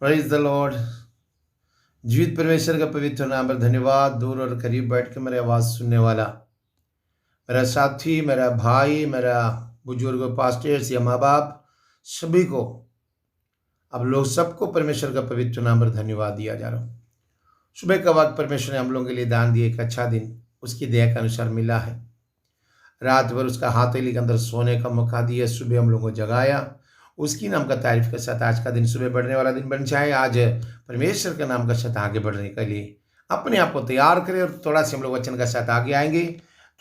Praise the Lord. जीवित परमेश्वर का पवित्र नाम पर धन्यवाद। दूर और करीब बैठ के मेरी आवाज़ सुनने वाला मेरा साथी, मेरा भाई, मेरा बुजुर्ग, पास्टर्स या माँ बाप, सभी को, अब लोग सबको परमेश्वर का पवित्र नाम पर धन्यवाद दिया जा रहा हूँ। सुबह का वक्त परमेश्वर ने हम लोगों के लिए दान दिए, एक अच्छा दिन उसकी दया के अनुसार मिला है। रात भर उसका हथेली के अंदर सोने का मौका दिया, सुबह हम लोगों को जगाया। उसकी नाम का तारीफ के साथ आज का दिन सुबह बढ़ने वाला दिन बन जाए। आज परमेश्वर के नाम का साथ आगे बढ़ने के लिए अपने आप को तैयार करें और थोड़ा से हम लोग वचन का साथ आगे आएंगे।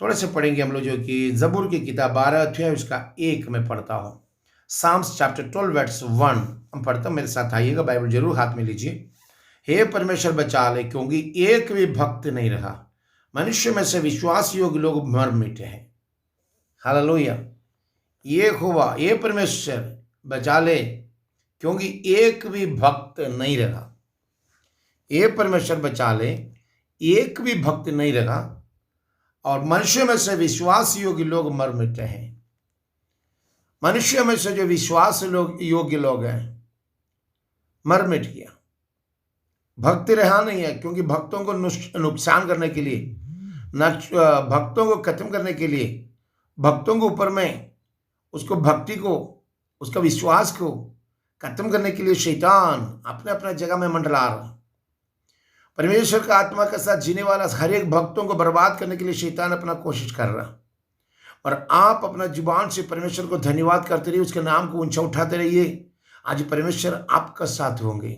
थोड़े से पढ़ेंगे हम लोग जो कि जबूर की किताब 12 अध्याय उसका 1 में पढ़ता हूँ। साम्स चैप्टर 12 वर्स 1 हम पढ़ता हूँ। मेरे साथ आइएगा, बाइबल जरूर हाथ में लीजिए। हे परमेश्वर बचा ले, क्योंकि एक भी भक्त नहीं रहा। मनुष्य में से विश्वास योग्य लोग मर मिटे हैं। हालेलुया। ये हुआ, ये परमेश्वर बचा ले, क्योंकि एक भी भक्त नहीं रहा। ये परमेश्वर बचा ले, एक भी भक्त नहीं रहा, और मनुष्य में से विश्वास योग्य लोग मर मिटे हैं। मनुष्य में से जो विश्वास योग्य लोग हैं मर मिट गया। भक्त रहा नहीं है, क्योंकि भक्तों को नुकसान करने के लिए, भक्तों को खत्म करने के लिए, भक्तों के ऊपर में उसको भक्ति को, उसका विश्वास को खत्म करने के लिए शैतान अपने अपने जगह में मंडला रहा। परमेश्वर का आत्मा के साथ जीने वाला हर एक भक्तों को बर्बाद करने के लिए शैतान अपना कोशिश कर रहा। और आप अपना जुबान से परमेश्वर को धन्यवाद करते रहिए, उसके नाम को ऊंचा उठाते रहिए। आज परमेश्वर आपका साथ होंगे।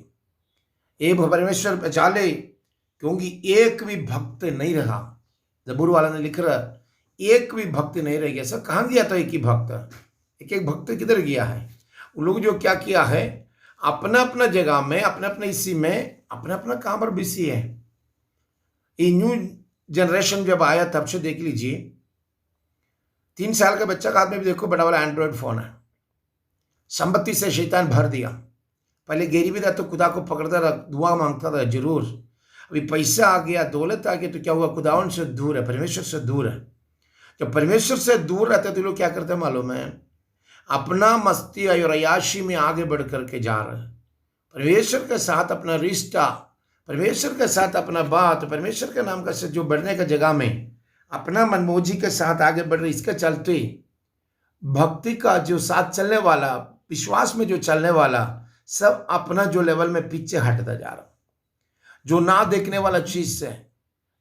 ये परमेश्वर बचा ले, क्योंकि एक भी भक्त नहीं रहा। जबूर वाला ने लिख रहा, एक भी भक्त नहीं रह गया। सब कहाँ गया था एक ही भक्त? एक भक्त किधर गया है? उन लोग जो क्या किया है, अपना अपना जगह में, अपने अपने इसी में, अपना अपना काम पर बिजी है। ये न्यू जनरेशन जब आया तब से देख लीजिए, 3 साल का बच्चा का हाथ में भी देखो बड़ा वाला एंड्रॉयड फोन है। संपत्ति से शैतान भर दिया। पहले गरीबी था तो खुदा को पकड़ता था, दुआ मांगता था जरूर। अभी पैसा आ गया, दौलत आ गई तो क्या हुआ? खुदावन से दूर है, परमेश्वर से दूर है। जब परमेश्वर से दूर रहते तो लोग क्या करते हैं मालूम है? अपना मस्ती और अयाशी में आगे बढ़ करके जा रहे हैं। परमेश्वर के साथ अपना रिश्ता, परमेश्वर के साथ अपना बात, परमेश्वर के नाम का से जो बढ़ने का जगह में अपना मनमोजी के साथ आगे बढ़ रहे। इसके चलते भक्ति का जो साथ चलने वाला, विश्वास में जो चलने वाला, सब अपना जो लेवल में पीछे हटता जा रहा। जो ना देखने वाला चीज से,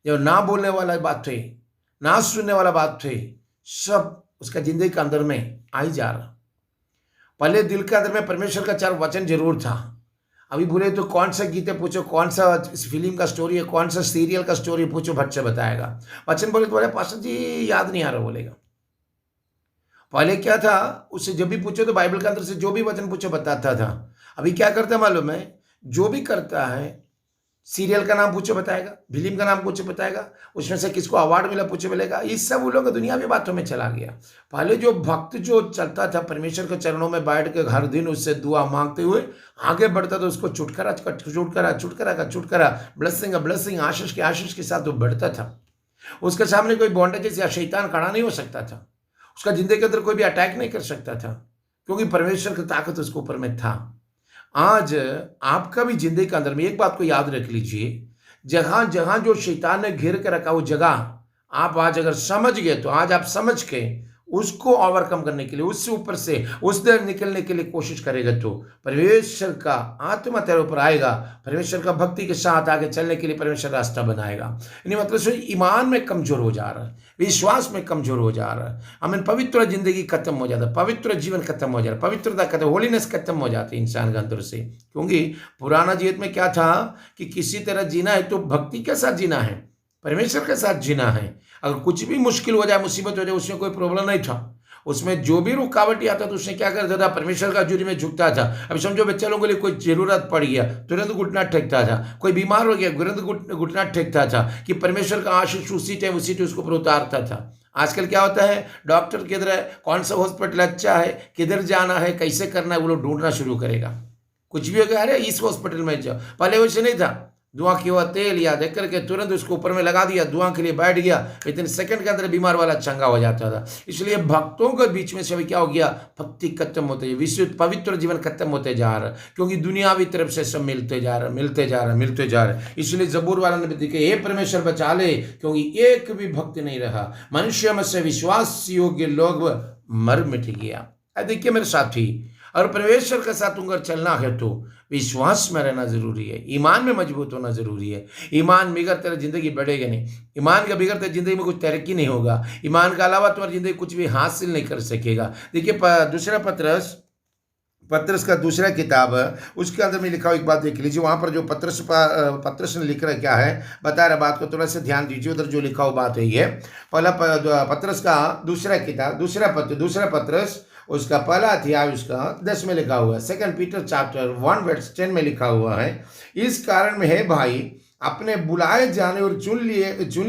जो ना बोलने वाला बात थे, ना सुनने वाला बात थे, सब उसका जिंदगी के अंदर में आ ही जा रहा। पहले दिल के अंदर में परमेश्वर का 4 वचन जरूर था। अभी बोले तो कौन सा गीत है पूछो, कौन सा फिल्म का स्टोरी है, कौन सा सीरियल का स्टोरी पूछो, भट से बताएगा। वचन बोले तो बोले पास्टर जी याद नहीं आ रहा, बोलेगा। पहले क्या था, उससे जब भी पूछो तो बाइबल के अंदर से जो भी वचन पूछो बताता था। अभी क्या करता है मालूम है? जो भी करता है, सीरियल का नाम पूछो बताएगा, फिल्म का नाम पूछो बताएगा, उसमें से किसको अवार्ड मिला पूछो मिलेगा। इस सब वो लोग दुनियावी बातों में चला गया। पहले जो भक्त जो चलता था परमेश्वर के चरणों में बैठ के हर दिन उससे दुआ मांगते हुए आगे बढ़ता था, उसको छुटकारा छुटकारा का छुटकारा, ब्लेसिंग आशीष के साथ वो बढ़ता था। उसके सामने कोई बॉन्डेजेस या शैतान खड़ा नहीं हो सकता था। उसका जिंदगी के अंदर कोई भी अटैक नहीं कर सकता था, क्योंकि परमेश्वर की ताकत उसके ऊपर में था। आज आपका भी जिंदगी के अंदर में एक बात को याद रख लीजिए, जहां जहां जो शैतान ने घेर के रखा वो जगह आप आज अगर समझ गए तो आज आप समझ के उसको ओवरकम करने के लिए, उससे ऊपर से उस दर निकलने के लिए कोशिश करेगा तो परमेश्वर का आत्मा तेरे ऊपर आएगा। परमेश्वर का भक्ति के साथ आगे चलने के लिए परमेश्वर रास्ता बनाएगा। यानी मतलब से ईमान में कमजोर हो जा रहा है, विश्वास में कमजोर हो जा रहा है, हमें पवित्र जिंदगी खत्म हो जाता है, पवित्र जीवन खत्म हो जा रहा है, पवित्रता खत्म, होलीनेस खत्म हो जाती है इंसान के अंदर से। क्योंकि पुराना जीवन में क्या था कि किसी तरह जीना है तो भक्ति के साथ जीना है, परमेश्वर के साथ जीना है। अगर कुछ भी मुश्किल हो जाए, मुसीबत हो जाए, उसमें कोई प्रॉब्लम नहीं था। उसमें जो भी रुकावट आता था उसने क्या करता था? परमेश्वर का हजूरी में झुकता था। अभी समझो बच्चे लोगों के लिए कोई जरूरत पड़ गया, तुरंत घुटना टेकता था। कोई बीमार हो गया, तुरंत घुटना टेकता था कि परमेश्वर का आशीष उसी टाइम उसको पर उतारता था। आजकल क्या होता है? डॉक्टर किधर है, कौन सा हॉस्पिटल अच्छा है, किधर जाना है, कैसे करना है, वो लोग ढूंढना शुरू करेगा। कुछ भी हो गया, अरे इस हॉस्पिटल में जाओ। पहले वैसे नहीं था, धुआं किया हुआ तेल या देख करके तुरंत उसको ऊपर में लगा दिया, धुआं के लिए बैठ गया, विदिन सेकंड के अंदर बीमार वाला चंगा हो जाता था। इसलिए भक्तों के बीच में से अभी क्या हो गया, भक्ति खत्म होते, विशुद्ध पवित्र जीवन खत्म होते जा रहा, क्योंकि दुनियावी तरफ से सब मिलते जा रहा। इसलिए जबूर वाला ने भी हे परमेश्वर बचा ले, क्योंकि एक भी भक्त नहीं रहा, मनुष्य में से विश्वास योग्य लोग मर मिट गया। देखिए मेरे साथी, और परमेश्वर के साथ अगर चलना है तो विश्वास में रहना जरूरी है, ईमान में मजबूत होना जरूरी है। ईमान बिगड़ तेरा जिंदगी बढ़ेगा नहीं, ईमान का बिगड़ तेरी जिंदगी में कुछ तरक्की नहीं होगा, ईमान के अलावा तुम्हारी जिंदगी कुछ भी हासिल नहीं कर सकेगा। देखिए दूसरा पत्रस का दूसरा किताब है, उसके अंदर में लिखा हुआ एक बात देख लीजिए। वहां पर जो पत्रस ने लिख रहा है क्या है, बता रहा बात को थोड़ा सा ध्यान दीजिए। उधर जो लिखा हुआ बात है ये पहला पत्रस का दूसरा किताब, दूसरा पत्रस उसका पहला अध्याय उसका 10 में लिखा हुआ है। 2 पीटर चैप्टर 1 वर्स 10 में लिखा हुआ है, इस कारण में है भाई, अपने बुलाए जाने और चुन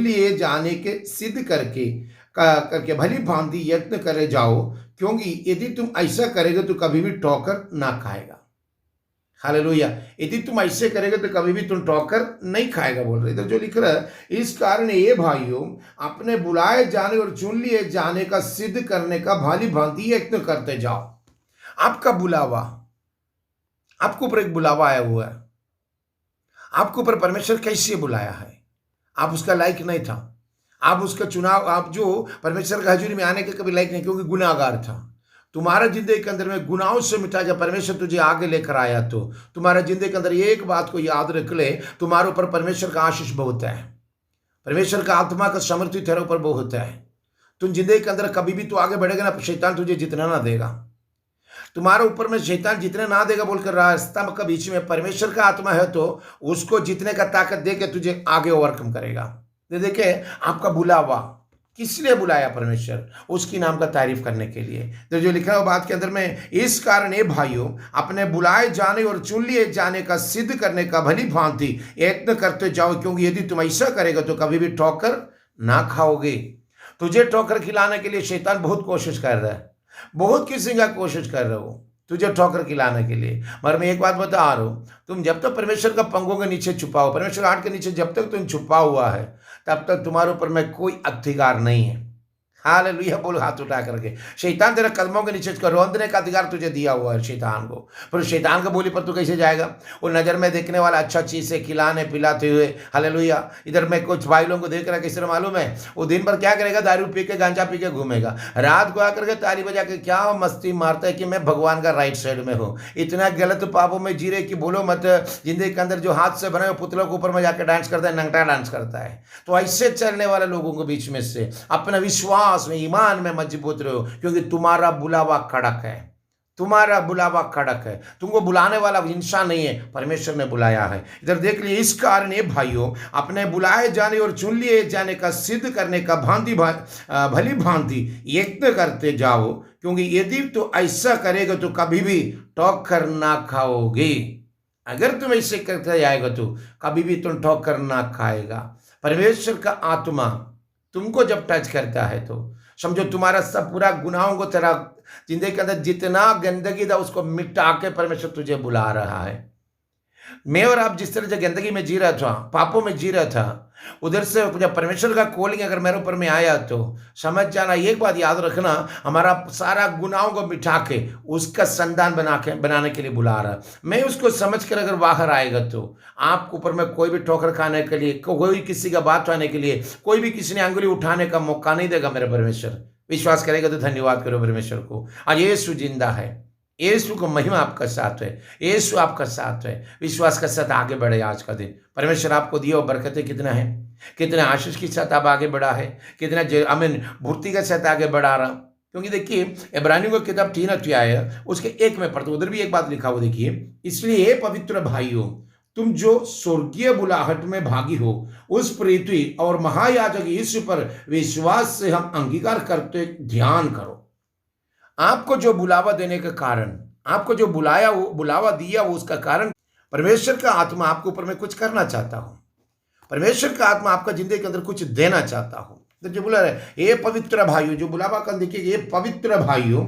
लिए जाने के सिद्ध करके भली भांति यत्न करे जाओ, क्योंकि यदि तुम ऐसा करेगे तो कभी भी ठोकर ना खाएगा। हालेलुया। यदि तुम ऐसे करेगे तो कभी भी तुम ठोकर नहीं खाएगा बोल रहे। इधर जो लिख रहा है, इस कारण ये भाइयों, अपने बुलाए जाने और चुन लिए जाने का सिद्ध करने का भाली भांति यत्न करते जाओ। आपका बुलावा, आपके ऊपर एक बुलावा आया हुआ है, आपके ऊपर परमेश्वर कैसे बुलाया है। आप उसका लायक नहीं था, आप उसका चुनाव, आप जो परमेश्वर की हजूरी में आने के कभी लायक नहीं, क्योंकि गुनाहगार था। तुम्हारा जिंदगी के अंदर में गुनाहों से मिटा, जब परमेश्वर तुझे आगे लेकर आया तो तुम्हारा जिंदगी के अंदर एक बात को याद रख ले, तुम्हारे ऊपर परमेश्वर का आशीष बहुत है, परमेश्वर का आत्मा का समर्थी तेरे ऊपर बहुत है। तुम जिंदगी के अंदर कभी भी तू आगे बढ़ेगा ना, शैतान तुझे जितना ना देगा, तुम्हारे ऊपर में शैतान जितने ना देगा बोलकर रास्ता के बीच में परमेश्वर का आत्मा है तो उसको जितने का ताकत दे के तुझे आगे ओवरकम करेगा। देखिए आपका बुलावा किस लिए बुलाया परमेश्वर, उसकी नाम का तारीफ करने के लिए। तो जो लिखा हुआ बात के अंदर में, इस कारण ये भाइयों, अपने बुलाए जाने और चुन लिए जाने का सिद्ध करने का भली भांति यत्न करते जाओ, क्योंकि यदि तुम ऐसा करेगा तो कभी भी ठोकर ना खाओगे। तुझे ठोकर खिलाने के लिए शैतान बहुत कोशिश कर रहा है, बहुत किसी का कोशिश कर रहे हो तुझे ठोकर खिलाने के लिए। मगर मैं एक बात बता रहा हूं, तुम जब तक परमेश्वर का पंखों के नीचे छुपाओ, परमेश्वर हाथ के नीचे जब तक तुम छुपा हुआ है, तब तक तुम्हारे ऊपर में कोई अधिकार नहीं है। हालेलुया, बोलो हाथ उठा करके। शैतान तेरे कदमों के नीचे रोंदने का अधिकार तुझे दिया हुआ है शैतान को, पर शैतान को बोली पर तू कैसे जाएगा। वो नजर में देखने वाला अच्छा चीज से खिलाने पिलाते हुए, हालेलुया। इधर मैं कुछ भाई लोगों को देख रहा, किस तरह मालूम है, वो दिन भर क्या करेगा, दारू पी के गांजा पी के घूमेगा, रात को आकर के ताली बजा के क्या मस्ती मारता है कि मैं भगवान का राइट साइड में हूँ। इतना गलत पापों में जी रहे कि बोलो मत। जिंदगी के अंदर जो हाथ से बने हुए पुतलों के ऊपर में जाकर डांस करता है, नंगटा डांस करता है। तो ऐसे चलने वाले लोगों के बीच में से अपना विश्वास में, ईमान में मजबूत रहो, क्योंकि तुम्हारा बुलावा कड़क है, तुम्हारा बुलावा कड़क है। तुमको बुलाने वाला इंसान नहीं है, परमेश्वर ने बुलाया है। इधर देख लिए, इस कारण ये भाइयों, अपने बुलाए जाने और चुन लिए जाने का सिद्ध करने का भली भांति यत्न करते जाओ, क्योंकि यदि तो ऐसा करेगा तो कभी भी ठोकर ना खाओगे। अगर तुम ऐसे करते जाएगा तो कभी भी तुम ठोकर ना खाएगा। परमेश्वर का आत्मा तुमको जब टच करता है तो समझो तुम्हारा सब पूरा गुनाहों को, तेरा जिंदगी के अंदर जितना गंदगी था उसको मिटा के परमेश्वर तुझे बुला रहा है। मैं और आप जिस तरह से गंदगी में जी रहा था, पापों में जी रहा था, उधर से जब परमेश्वर का कॉलिंग अगर मेरे ऊपर में आया तो समझ जाना, एक बात याद रखना, हमारा सारा गुनाहों को मिटा के उसका संतान बनाने के लिए बुला रहा। मैं उसको समझ कर अगर बाहर आएगा तो आपके ऊपर में कोई भी ठोकर खाने के लिए, कोई किसी का बात उठाने के लिए, कोई भी किसी ने अंगुली उठाने का मौका नहीं देगा मेरा परमेश्वर। विश्वास करेगा तो धन्यवाद करो परमेश्वर को। आज यीशु जिंदा है, यीशु को महिमा आपका साथ है, यीशु आपका साथ है। विश्वास के साथ आगे बढ़े। आज का दिन परमेश्वर आपको दिया और बरकतें कितना है, कितने आशीष के साथ आप आगे बढ़ा है, कितना भूर्ति के साथ आगे बढ़ा रहा। क्योंकि देखिए इब्रानियों की किताब 3 अध्याय है, उसके 1 में पढ़ते, उधर भी एक बात लिखा हुआ देखिए, इसलिए पवित्र भाइयों, तुम जो स्वर्गीय बुलाहट में भागी हो, उस पृथ्वी और महायाजक यीशु पर विश्वास से हम अंगीकार करते ध्यान करो। आपको जो बुलावा देने का कारण, आपको जो बुलावा दिया वो उसका कारण परमेश्वर का आत्मा आपके ऊपर में कुछ करना चाहता हो, परमेश्वर का आत्मा आपका जिंदगी के अंदर कुछ देना चाहता हो। तो जो बुला रहे, ये पवित्र भाइयों, जो बुलावा कर देखिए, ये पवित्र भाइयों,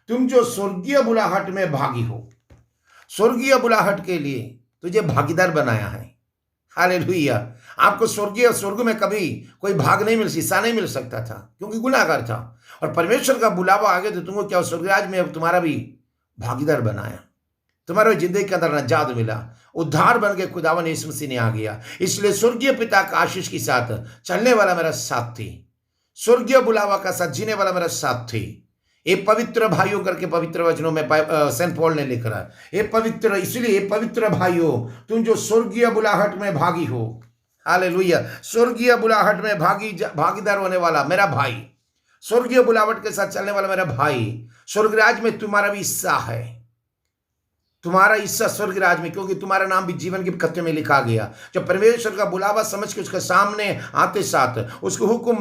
तुम जो स्वर्गीय बुलाहट में भागी हो, स्वर्गीय बुलाहट के लिए तुझे भागीदार बनाया है। हालेलुया। आपको स्वर्ग में कभी कोई भाग नहीं हिस्सा नहीं मिल सकता था, क्योंकि गुनाहगार था। और परमेश्वर का बुलावा आगे तो तुमको क्या स्वर्गराज में अब तुम्हारा भी भागीदार बनाया, तुम्हारे जिंदगी के अंदर नजात मिला, उद्धार बन के खुदावन यीशु मसीह ने आ गया। इसलिए स्वर्गीय पिता का आशीष के साथ चलने वाला मेरा साथी, स्वर्गीय बुलावा का साथ जीने वाला मेरा साथी, ये पवित्र भाइयों करके पवित्र वचनों में सेंट पॉल ने लिख रहा है, ये पवित्र, इसलिए पवित्र भाइयों तुम जो स्वर्गीय बुलाहट में भागी हो, हालेलुया, स्वर्गीय बुलाहट में भागीदार होने वाला मेरा भाई, स्वर्गीय बुलावट के साथ चलने वाला मेरा भाई, स्वर्गराज में तुम्हारा भी हिस्सा है, तुम्हारा हिस्सा स्वर्ग राज में, क्योंकि तुम्हारा नाम भी जीवन के कत्थे में लिखा गया। जब परमेश्वर का बुलावा समझ के उसके सामने आते साथ, उसको हुक्म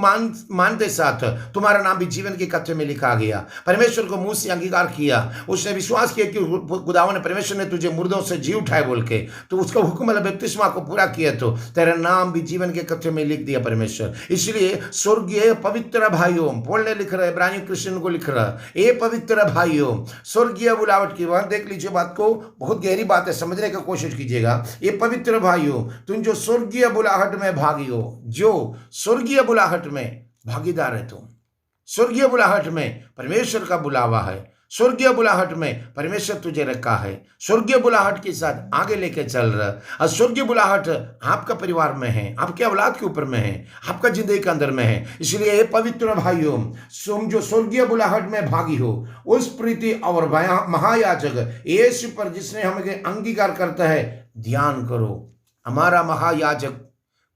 मानते साथ तुम्हारा नाम भी जीवन के कत्थे में लिखा गया। परमेश्वर को मुंह से अंगीकार किया, उसने विश्वास किया कि खुदावन ने, परमेश्वर ने तुझे मुर्दों से जी उठाए बोल के, तो उसका हुक्म बपतिस्मा को पूरा किया, तो तेरा नाम भी जीवन के कत्थे में लिख दिया परमेश्वर। इसलिए स्वर्गीय पवित्र भाइयों, बोलने लिख रहा है, इब्रानियों क्रिश्चियन को लिख रहा है, ये पवित्र भाइयों स्वर्गीय बुलावट की, वहां देख लीजिए बात को, बहुत गहरी बात है, समझने की कोशिश कीजिएगा। ये पवित्र भाइयों तुम जो स्वर्गीय बुलाहट में भागी हो, जो स्वर्गीय बुलाहट में भागीदार है, तुम स्वर्गीय बुलाहट में परमेश्वर का बुलावा है, स्वर्गीय बुलाहट में परमेश्वर तुझे रखा है, स्वर्गीय बुलाहट के साथ आगे लेके चल रहा, और स्वर्गीय बुलाहट आपका परिवार में है, आपके औलाद के ऊपर में है, आपका जिंदगी के अंदर में है। इसलिए ये पवित्र भाइयों तुम जो स्वर्गीय बुलाहट में भागी हो, उस प्रीति और महायाजक यीशु पर जिसने हमें अंगीकार करता है ध्यान करो। हमारा महायाजक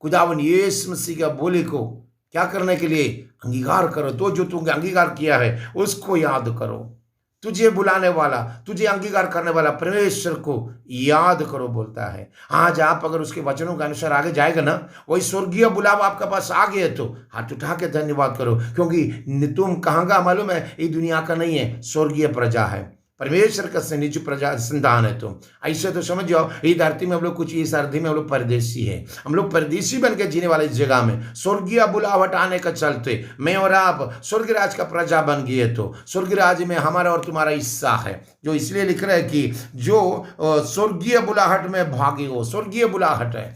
खुदावन यीशु मसीह का बोले को क्या करने के लिए अंगीकार करो, तो जो तुमने अंगीकार किया है उसको याद करो। तुझे बुलाने वाला, तुझे अंगीकार करने वाला परमेश्वर को याद करो बोलता है। आज आप अगर उसके वचनों के अनुसार आगे जाएगा ना, वही स्वर्गीय बुलावा आपके पास आ गया, तो हाथ उठा के धन्यवाद करो, क्योंकि तुम कहाँ का मालूम है, ये दुनिया का नहीं है, स्वर्गीय प्रजा है, परमेश्वर का निज प्रजा संतान है। तुम ऐसे तो समझ जाओ, ये धरती में हम लोग कुछ, इस धरती में हम लोग परदेसी है, हम लोग परदेसी बन के जीने वाले इस जगह में स्वर्गीय बुलावट आने का चलते मैं और आप स्वर्गराज का प्रजा बन गए, तो स्वर्गराज में हमारा और तुम्हारा हिस्सा है। जो इसलिए लिख रहा है कि जो स्वर्गीय बुलाहट में भागी हो, स्वर्गीय बुलाहट है,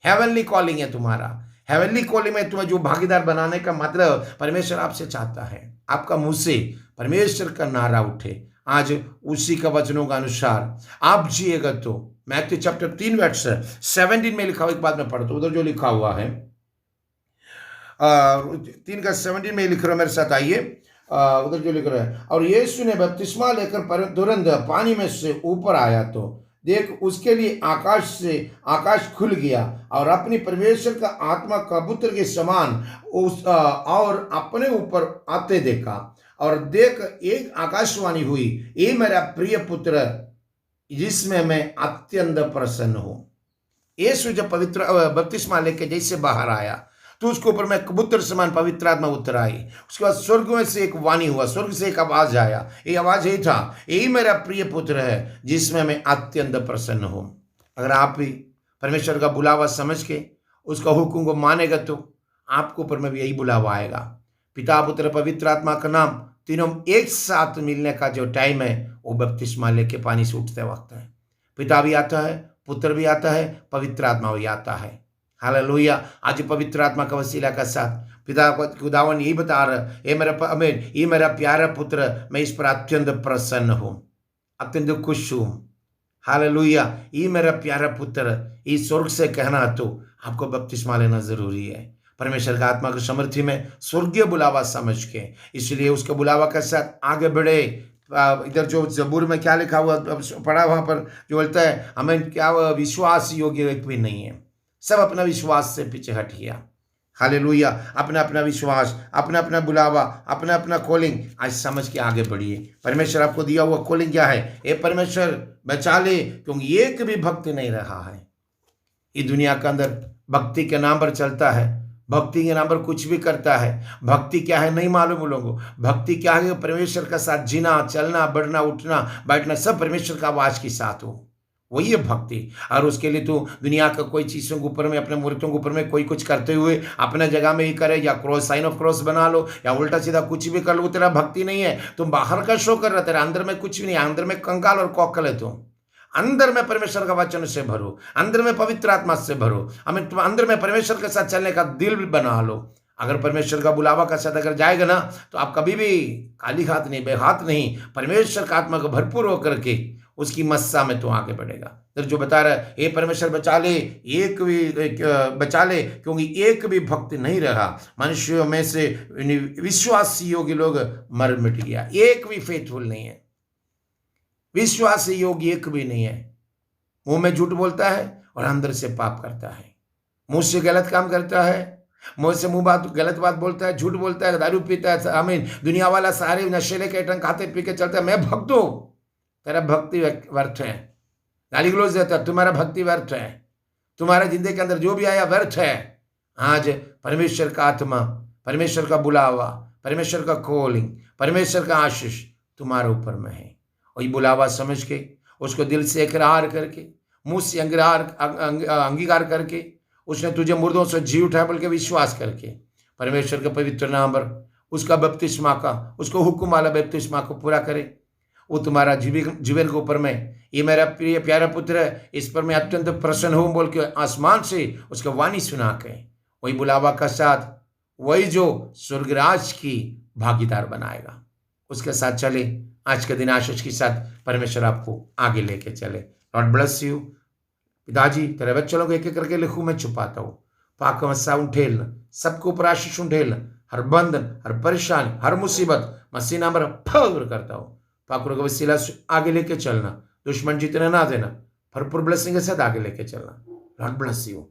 हेवनली कॉलिंग है तुम्हारा, हेवनली कॉलिंग में तुम्हें जो भागीदार बनाने का मतलब परमेश्वर आपसे चाहता है, आपका मुंह से परमेश्वर का नारा उठे। आज उसी का वचनों का अनुसार आप जिएगा, तो मैथ्यू चैप्टर 3 वर्स 17 में लिखा हुआ, एक बात में पढ़ता हूं, उधर जो लिखा हुआ है 3 का 17 में लिख रहा है, मेरे साथ आइए, उधर जो लिख रहा है, और यीशु ने बपतिस्मा लेकर तुरंत पानी में से ऊपर आया, तो देख उसके लिए आकाश खुल गया, और अपनी परमेश्वर का आत्मा कबूतर के समान और अपने ऊपर आते देखा, और देख एक आकाशवाणी हुई, ये मेरा प्रिय पुत्र जिसमें मैं अत्यंत प्रसन्न हूं। यीशु जब पवित्र बपतिस्मा लेके जैसे बाहर आया, तो उसके ऊपर में कबूतर समान पवित्र आत्मा उतर आई। उसके बाद स्वर्ग में से एक वाणी हुआ, स्वर्ग से एक आवाज आया, ये आवाज यही था, यही मेरा प्रिय पुत्र है जिसमें मैं अत्यंत प्रसन्न हूं। अगर आप भी परमेश्वर का बुलावा समझ के उसका हुक्म को मानेगा, तो आपके ऊपर में भी यही बुलावा आएगा। पिता पुत्र पवित्र आत्मा का नाम तीनों एक साथ मिलने का जो टाइम है, वो बपतिस्मा लेके पानी से उठते वक्त है। पिता भी आता है, पुत्र भी आता है, पवित्र आत्मा भी आता है। हालेलुया। आज पवित्र आत्मा का वसीला का साथ पिता खुदावन यही बता रहा है, ये मेरा प्यारा पुत्र, मैं इस पर अत्यंत प्रसन्न हूँ, अत्यंत खुश हूँ। हालेलुया। ये मेरा प्यारा पुत्र, इस स्वर्ग से कहना, तो आपको बपतिस्मा लेना जरूरी है परमेश्वर का आत्मा की समर्थी में स्वर्गीय बुलावा समझ के। इसलिए उसके बुलावा के साथ आगे बढ़े। इधर जो जबूर में क्या लिखा हुआ पढ़ा, वहां पर जो बोलता है, हमें क्या विश्वास योग्य एक भी नहीं है, सब अपना विश्वास से पीछे हट गया। हालेलुया। अपना अपना विश्वास, अपना अपना बुलावा, अपना अपना कॉलिंग आज समझ के आगे बढ़िए। परमेश्वर आपको दिया हुआ कॉलिंग क्या है, ये परमेश्वर बचा ले, क्योंकि एक भी भक्ति नहीं रहा है ये दुनिया के अंदर। भक्ति के नाम पर चलता है, भक्ति के नाम पर कुछ भी करता है। भक्ति क्या है नहीं मालूम लोगों को। भक्ति क्या है, परमेश्वर का साथ जीना, चलना, बढ़ना, उठना, बैठना सब परमेश्वर का आवाज के साथ हो, वही है भक्ति। और उसके लिए तो दुनिया का कोई चीज़ों के ऊपर में, अपने मूर्तियों के ऊपर में कोई कुछ करते हुए अपने जगह में ही करे, या क्रॉस, साइन ऑफ क्रॉस बना लो, या उल्टा सीधा कुछ भी कर लो, तेरा भक्ति नहीं है। तुम बाहर का शो कर रहा, तेरा अंदर में कुछ भी नहीं, अंदर में कंकाल और कौकल है तुम। अंदर में परमेश्वर का वचन से भरो, अंदर में पवित्र आत्मा से भरो, हमें अंदर में परमेश्वर के साथ चलने का दिल बना लो। अगर परमेश्वर का बुलावा का साथ अगर जाएगा ना, तो आप कभी भी खाली हाथ नहीं, बेहाथ नहीं, परमेश्वर का आत्मा को भरपूर होकर के उसकी मस्सा में तो आगे बढ़ेगा। तो जो बता रहा है, ये परमेश्वर बचा ले, एक भी बचा ले, क्योंकि एक भी भक्त नहीं रहा मनुष्यों में से, विश्वासी योगी लोग मर मिट गया। एक भी फेथफुल नहीं है, विश्वासी योगी एक भी नहीं है। मुंह में झूठ बोलता है और अंदर से पाप करता है, मुंह से गलत काम करता है, मुंह से गलत बात बोलता है, झूठ बोलता है, दारू पीता है, आमीन, दुनिया वाला सारे नशेले के आइटम खाते पी के चलता है। मैं भक्त हूं, तेरा भक्ति व्यर्थ है। गाली गलौज देता है, तुम्हारा भक्ति व्यर्थ है, तुम्हारे जिंदगी के अंदर जो भी आया व्यर्थ है। आज परमेश्वर का आत्मा, परमेश्वर का बुलावा, परमेश्वर का कॉलिंग, परमेश्वर का आशीष तुम्हारे ऊपर में है। वही बुलावा समझ के उसको दिल से इकरार करके, मुंह से अंगीकार करके, उसने तुझे मुर्दों से जी उठाया बोल के विश्वास करके, परमेश्वर के पवित्र नाम पर उसका बपतिस्मा का, उसको हुक्म वाला बपतिस्मा को पूरा करे। वो तुम्हारा जीवन के ऊपर में, ये मेरा प्रिय प्यारा पुत्र है, इस पर मैं अत्यंत प्रसन्न हूँ बोल के आसमान से उसका वाणी सुना के, वही बुलावा का साथ, वही जो स्वर्गराज की भागीदार बनाएगा, उसके साथ चले। आज के दिन आशीष के साथ परमेश्वर आपको आगे लेके चले। Lord bless you. पिताजी, तेरे बच्चों को एक एक करके लिखूं मैं छुपाता हूँ, पाक मस्सा उठेलना, सबको ऊपर आशीष उठेलना, हर बंधन, हर परेशानी, हर मुसीबत मसीह नाम पर फौर करता हूँ। पाकुर का वसीला आगे लेके चलना, दुश्मन जीतने ना देना, भरपूर ब्लेसिंग के साथ आगे लेके चलना। Lord bless you.